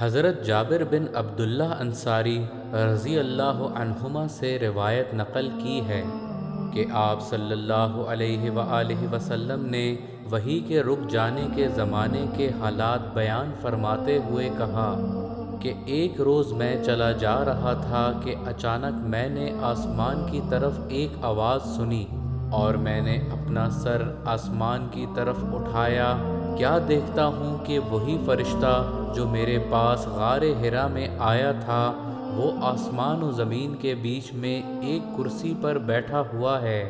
حضرت جابر بن عبداللہ انصاری رضی اللہ عنہما سے روایت نقل کی ہے کہ آپ صلی اللہ علیہ وآلہ وسلم نے وحی کے رک جانے کے زمانے کے حالات بیان فرماتے ہوئے کہا کہ ایک روز میں چلا جا رہا تھا کہ اچانک میں نے آسمان کی طرف ایک آواز سنی اور میں نے اپنا سر آسمان کی طرف اٹھایا، کیا دیکھتا ہوں کہ وہی فرشتہ جو میرے پاس غار حرا میں آیا تھا وہ آسمان و زمین کے بیچ میں ایک کرسی پر بیٹھا ہوا ہے۔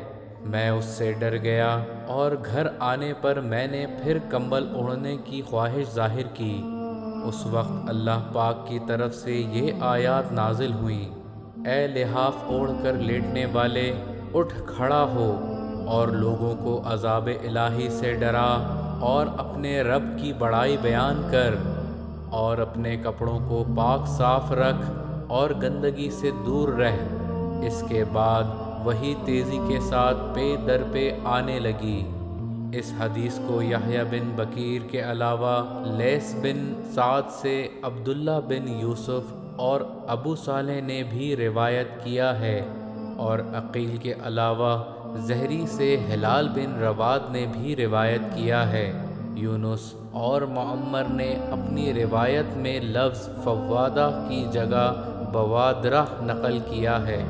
میں اس سے ڈر گیا اور گھر آنے پر میں نے پھر کمبل اوڑھنے کی خواہش ظاہر کی۔ اس وقت اللہ پاک کی طرف سے یہ آیات نازل ہوئیں، اے لحاف اوڑھ کر لیٹنے والے، اٹھ کھڑا ہو اور لوگوں کو عذاب الہی سے ڈرا اور اپنے رب کی بڑائی بیان کر، اور اپنے کپڑوں کو پاک صاف رکھ اور گندگی سے دور رہ۔ اس کے بعد وہی تیزی کے ساتھ پے در پے آنے لگی۔ اس حدیث کو یحییٰ بن بکیر کے علاوہ لیث بن سعد سے عبداللہ بن یوسف اور ابو صالح نے بھی روایت کیا ہے، اور عقیل کے علاوہ زہری سے ہلال بن رواد نے بھی روایت کیا ہے۔ یونس اور معمر نے اپنی روایت میں لفظ فوادہ کی جگہ بوادرہ نقل کیا ہے۔